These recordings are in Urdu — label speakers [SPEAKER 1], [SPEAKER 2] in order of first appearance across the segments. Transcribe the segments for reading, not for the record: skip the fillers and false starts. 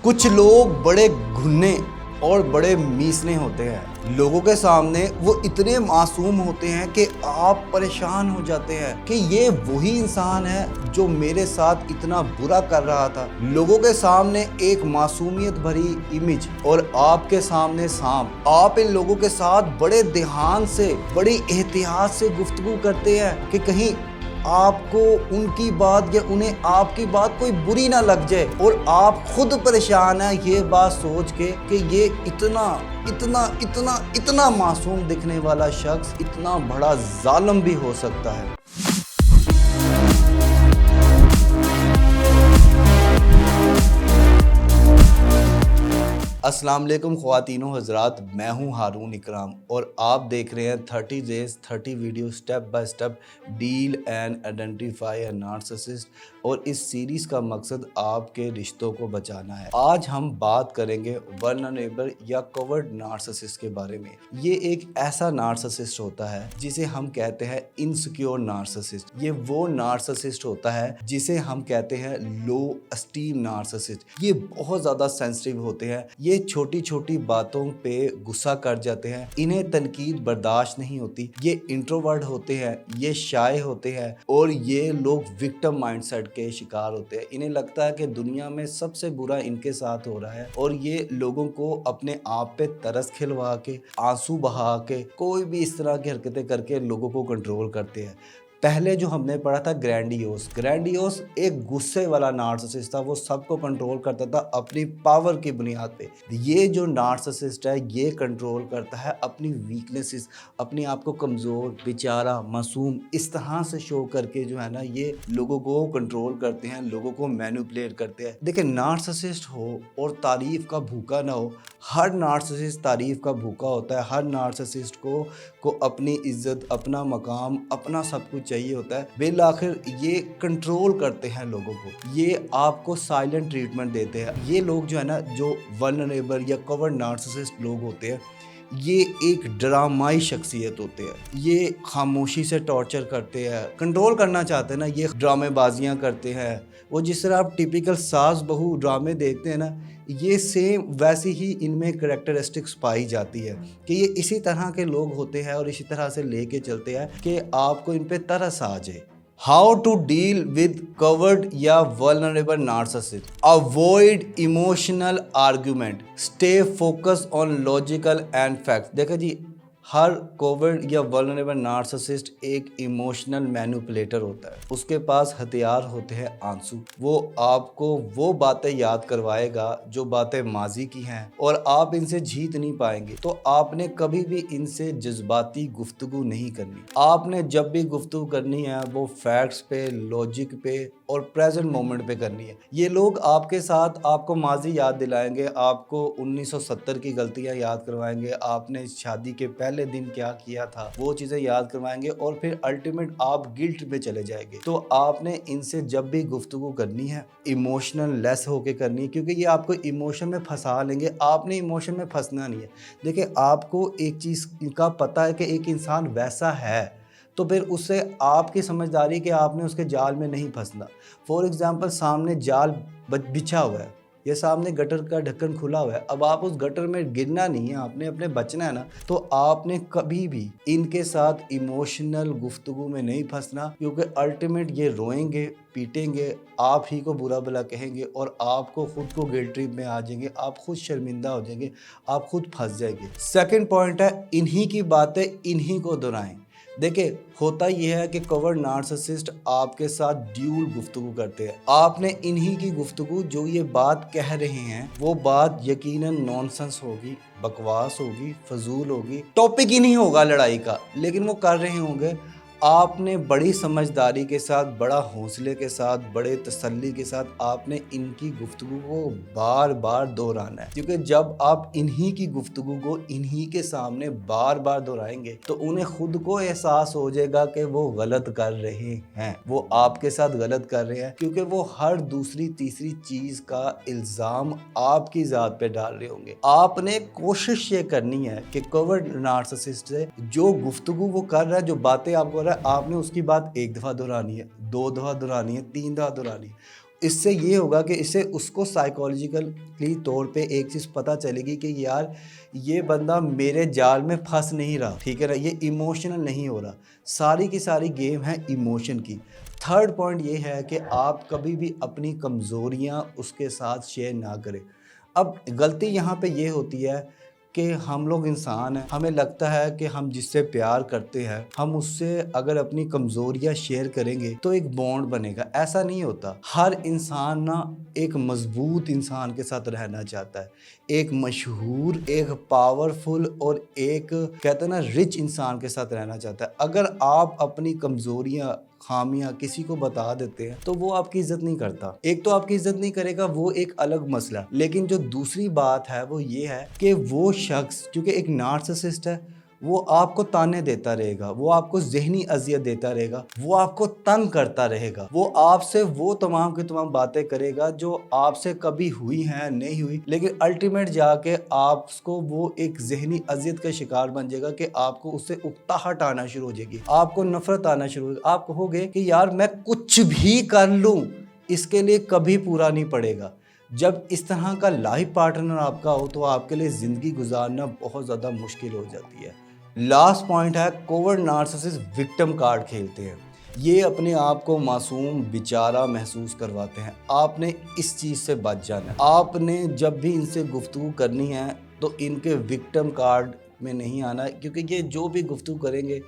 [SPEAKER 1] کچھ لوگ بڑے گھنے اور بڑے میسنے ہوتے ہیں، لوگوں کے سامنے وہ اتنے معصوم ہوتے ہیں کہ آپ پریشان ہو جاتے ہیں کہ یہ وہی انسان ہے جو میرے ساتھ اتنا برا کر رہا تھا۔ لوگوں کے سامنے ایک معصومیت بھری امیج اور آپ کے سامنے سانپ۔ آپ ان لوگوں کے ساتھ بڑے دھیان سے، بڑی احتیاط سے گفتگو کرتے ہیں کہ کہیں آپ کو ان کی بات یا انہیں آپ کی بات کوئی بری نہ لگ جائے، اور آپ خود پریشان ہیں یہ بات سوچ کے کہ یہ اتنا معصوم دکھنے والا شخص اتنا بڑا ظالم بھی ہو سکتا ہے۔ السلام علیکم خواتین و حضرات، میں ہوں ہارون اکرام اور آپ دیکھ رہے ہیں 30 days 30 video step by step deal and identify a narcissist, اور اس سیریز کا مقصد آپ کے رشتوں کو بچانا ہے۔ آج ہم بات کریں گے ولنریبل یا کورڈ نارسسسٹ کے بارے میں۔ یہ ایک ایسا نارسسسٹ ہوتا ہے جسے ہم کہتے ہیں انسیکیور نارسسسٹ۔ یہ وہ نارسسسٹ ہوتا ہے جسے ہم کہتے ہیں لو اسٹیم نارسسسٹ۔ یہ بہت زیادہ سینسٹیو ہوتے ہیں، یہ چھوٹی چھوٹی باتوں پہ غصہ کر جاتے ہیں، انہیں تنقید برداشت نہیں ہوتی، یہ انٹروورٹ ہوتے ہیں، یہ شائع ہوتے ہیں، اور یہ لوگ وکٹم مائنڈ سیٹ کے شکار ہوتے ہیں۔ انہیں لگتا ہے کہ دنیا میں سب سے برا ان کے ساتھ ہو رہا ہے، اور یہ لوگوں کو اپنے آپ پہ ترس کھلوا کے، آنسو بہا کے، کوئی بھی اس طرح کی حرکتیں کر کے لوگوں کو کنٹرول کرتے ہیں۔ پہلے جو ہم نے پڑھا تھا گرینڈیوس ایک غصے والا نارسسسٹ تھا، وہ سب کو کنٹرول کرتا تھا اپنی پاور کی بنیاد پہ۔ یہ جو نارسسسٹ ہے یہ کنٹرول کرتا ہے اپنی ویکنیسز، اپنے آپ کو کمزور، بیچارہ، معصوم اس طرح سے شو کر کے جو ہے نا یہ لوگوں کو کنٹرول کرتے ہیں، لوگوں کو مینیپولیٹ کرتے ہیں۔ دیکھیں، نارسسسٹ ہو اور تعریف کا بھوکا نہ ہو، ہر نارسسسٹ تعریف کا بھوکا ہوتا ہے، ہر نارسسسٹ کو اپنی عزت، اپنا مقام، اپنا سب کچھ چاہیے ہوتا ہے۔ بالآخر یہ کنٹرول کرتے ہیں لوگوں کو، یہ آپ کو سائلنٹ ٹریٹمنٹ دیتے ہیں۔ یہ لوگ جو ہے نا، جو ولنریبل یا کورڈ نارسسسٹ لوگ ہوتے ہیں، یہ ایک ڈرامائی شخصیت ہوتے ہیں، یہ خاموشی سے ٹارچر کرتے ہیں، کنٹرول کرنا چاہتے ہیں نا، یہ ڈرامے بازیاں کرتے ہیں۔ وہ جس طرح آپ ٹیپیکل ساس بہو ڈرامے دیکھتے ہیں نا، یہ سیم ویسی ہی ان میں کریکٹرسٹکس پائی جاتی ہے کہ یہ اسی طرح کے لوگ ہوتے ہیں اور اسی طرح سے لے کے چلتے ہیں کہ آپ کو ان پہ ترس آ جائے۔ How to deal with coward یا vulnerable narcissist. Avoid emotional argument. Stay focused on logical and facts. دیکھیں جی، ہر کوورڈ یا ولنریبل نارسسسٹ ایک ایموشنل مینیپولیٹر ہوتا ہے، اس کے پاس ہتھیار ہوتے ہیں آنسو۔ وہ آپ کو وہ باتیں یاد کروائے گا جو باتیں ماضی کی ہیں، اور آپ ان سے جیت نہیں پائیں گے۔ تو آپ نے کبھی بھی ان سے جذباتی گفتگو نہیں کرنی۔ آپ نے جب بھی گفتگو کرنی ہے وہ فیکٹس پہ، لاجک پہ اور پریزنٹ مومنٹ پہ کرنی ہے۔ یہ لوگ آپ کے ساتھ آپ کو ماضی یاد دلائیں گے، آپ کو 1970 کی غلطیاں یاد کروائیں گے، آپ نے شادی کے پہلے دن کیا کیا تھا وہ چیزیں یاد کروائیں گے، اور پھر الٹیمیٹ آپ گلٹ میں چلے جائیں گے۔ تو آپ نے ان سے جب بھی گفتگو کرنی ہے ایموشنل لیس ہو کے کرنی ہے، کیونکہ یہ آپ کو ایموشن میں پھنسا لیں گے، آپ نے ایموشن میں پھنسنا نہیں ہے۔ دیکھیں، آپ کو ایک چیز کا پتہ ہے کہ ایک انسان ویسا ہے، تو پھر اس سے آپ کی سمجھداری کہ آپ نے اس کے جال میں نہیں پھنسنا۔ فور ایگزامپل، سامنے جال بچھا ہوا ہے، یہ سامنے گٹر کا ڈھکن کھلا ہوا ہے، اب آپ اس گٹر میں گرنا نہیں ہے، آپ نے اپنے بچنا ہے نا۔ تو آپ نے کبھی بھی ان کے ساتھ ایموشنل گفتگو میں نہیں پھنسنا، کیونکہ الٹیمیٹ یہ روئیں گے، پیٹیں گے، آپ ہی کو برا بھلا کہیں گے، اور آپ کو خود کو گلٹ ٹرپ میں آ جائیں گے، آپ خود شرمندہ ہو جائیں گے، آپ خود پھنس جائیں گے۔ سیکنڈ پوائنٹ ہے، انہی کی باتیں انہی کو دہرائیں۔ دیکھیں، ہوتا یہ ہے کہ کورڈ نارسسسٹ آپ کے ساتھ ڈیول گفتگو کرتے ہیں۔ آپ نے انہی کی گفتگو، جو یہ بات کہہ رہے ہیں، وہ بات یقیناً نونسنس ہوگی، بکواس ہوگی، فضول ہوگی، ٹاپک ہی نہیں ہوگا لڑائی کا، لیکن وہ کر رہے ہوں گے۔ آپ نے بڑی سمجھداری کے ساتھ، بڑا حوصلے کے ساتھ، بڑے تسلی کے ساتھ آپ نے ان کی گفتگو کو بار بار دہرانا ہے، کیونکہ جب آپ انہی کی گفتگو کو انہی کے سامنے بار بار دہرائیں گے تو انہیں خود کو احساس ہو جائے گا کہ وہ غلط کر رہے ہیں، وہ آپ کے ساتھ غلط کر رہے ہیں، کیونکہ وہ ہر دوسری تیسری چیز کا الزام آپ کی ذات پہ ڈال رہے ہوں گے۔ آپ نے کوشش یہ کرنی ہے کہ کورڈ نارسسسٹ سے جو گفتگو وہ کر رہا ہے، جو باتیں آپ کو رہا ہے، آپ نے اس کی بات ایک دفعہ دہرانی ہے، 2 دفعہ دہرانی ہے، 3 دفعہ دہرانی ہے۔ اس سے یہ ہوگا کہ اسے اس کو سائیکالوجیکلی طور پہ ایک چیز پتہ چلے گی کہ یار یہ بندہ میرے جال میں پھنس نہیں رہا، ٹھیک ہے نا، یہ ایموشنل نہیں ہو رہا. ساری کی ساری گیم ہے ایموشن کی. تھرڈ پوائنٹ یہ ہے کہ آپ کبھی بھی اپنی کمزوریاں اس کے ساتھ شیئر نہ کریں. اب غلطی یہاں پہ یہ ہوتی ہے کہ ہم لوگ انسان ہیں، ہمیں لگتا ہے کہ ہم جس سے پیار کرتے ہیں ہم اس سے اگر اپنی کمزوریاں شیئر کریں گے تو ایک بانڈ بنے گا. ایسا نہیں ہوتا. ہر انسان نا ایک مضبوط انسان کے ساتھ رہنا چاہتا ہے، ایک مشہور، ایک پاورفل اور ایک کہتے ہیں نا رچ انسان کے ساتھ رہنا چاہتا ہے. اگر آپ اپنی کمزوریاں، خامیاں کسی کو بتا دیتے ہیں تو وہ آپ کی عزت نہیں کرتا. ایک تو آپ کی عزت نہیں کرے گا، وہ ایک الگ مسئلہ. لیکن جو دوسری بات ہے وہ یہ ہے کہ وہ شخص کیونکہ ایک نارسسسٹ ہے، وہ آپ کو تانے دیتا رہے گا، وہ آپ کو ذہنی اذیت دیتا رہے گا، وہ آپ کو تنگ کرتا رہے گا، وہ آپ سے وہ تمام کی تمام باتیں کرے گا جو آپ سے کبھی ہوئی ہیں نہیں ہوئی، لیکن الٹیمیٹ جا کے آپ کو وہ ایک ذہنی اذیت کا شکار بن جائے گا کہ آپ کو اس سے اکتاہٹ آنا شروع ہو جائے گی، آپ کو نفرت آنا شروع ہوگی. آپ کہو گے کہ یار میں کچھ بھی کر لوں اس کے لیے کبھی پورا نہیں پڑے گا. جب اس طرح کا لائف پارٹنر آپ کا ہو تو آپ کے لیے زندگی گزارنا بہت زیادہ مشکل ہو جاتی ہے. لاسٹ پوائنٹ ہے کوورڈ نارسسسٹ وکٹم کارڈ کھیلتے ہیں. یہ اپنے آپ کو معصوم بیچارہ محسوس کرواتے ہیں. آپ نے اس چیز سے بچ جانا ہے. آپ نے جب بھی ان سے گفتگو کرنی ہے تو ان کے وکٹم کارڈ میں نہیں آنا، کیونکہ یہ جو بھی گفتگو کریں گے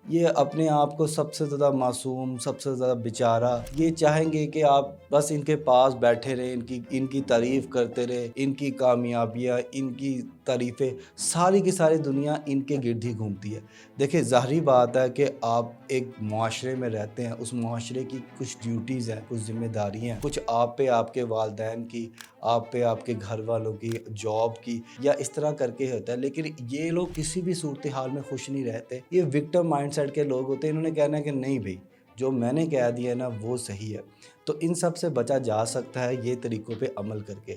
[SPEAKER 1] یہ اپنے آپ کو سب سے زیادہ معصوم، سب سے زیادہ بیچارہ، یہ چاہیں گے کہ آپ بس ان کے پاس بیٹھے رہیں، ان کی تعریف کرتے رہے، ان کی کامیابیاں، ان کی تعریفیں، ساری کی ساری دنیا ان کے گرد ہی گھومتی ہے. دیکھیں ظاہری بات ہے کہ آپ ایک معاشرے میں رہتے ہیں، اس معاشرے کی کچھ ڈیوٹیز ہیں، کچھ ذمہ داریاں ہیں، کچھ آپ پہ آپ کے والدین کی، آپ پہ آپ کے گھر والوں کی، جاب کی، یا اس طرح کر کے ہوتا ہے. لیکن یہ لوگ کسی بھی صورتحال میں خوش نہیں رہتے. یہ وکٹم مائنڈ سیٹ کے لوگ ہوتے ہیں. انہوں نے کہنا ہے کہ نہیں بھائی جو میں نے کہہ دیا نا وہ صحیح ہے. تو ان سب سے بچا جا سکتا ہے یہ طریقوں پہ عمل کر کے.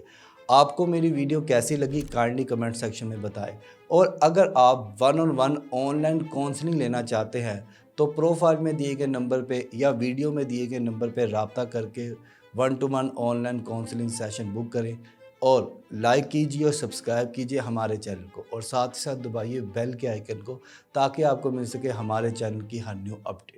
[SPEAKER 1] آپ کو میری ویڈیو کیسی لگی کائنڈلی کمنٹ سیکشن میں بتائیں. اور اگر آپ 1-on-1 آن لائن کاؤنسلنگ لینا چاہتے ہیں تو پروفائل میں دیے گئے نمبر پہ یا ویڈیو میں دیے گئے نمبر پہ رابطہ کر کے 1-to-1 online counselling session book کریں. اور لائک کیجیے اور سبسکرائب کیجیے ہمارے چینل کو، اور ساتھ ہی ساتھ دبائیے بیل کے آئیکن کو تاکہ آپ کو مل سکے ہمارے چینل کی ہر نیو اپڈیٹ.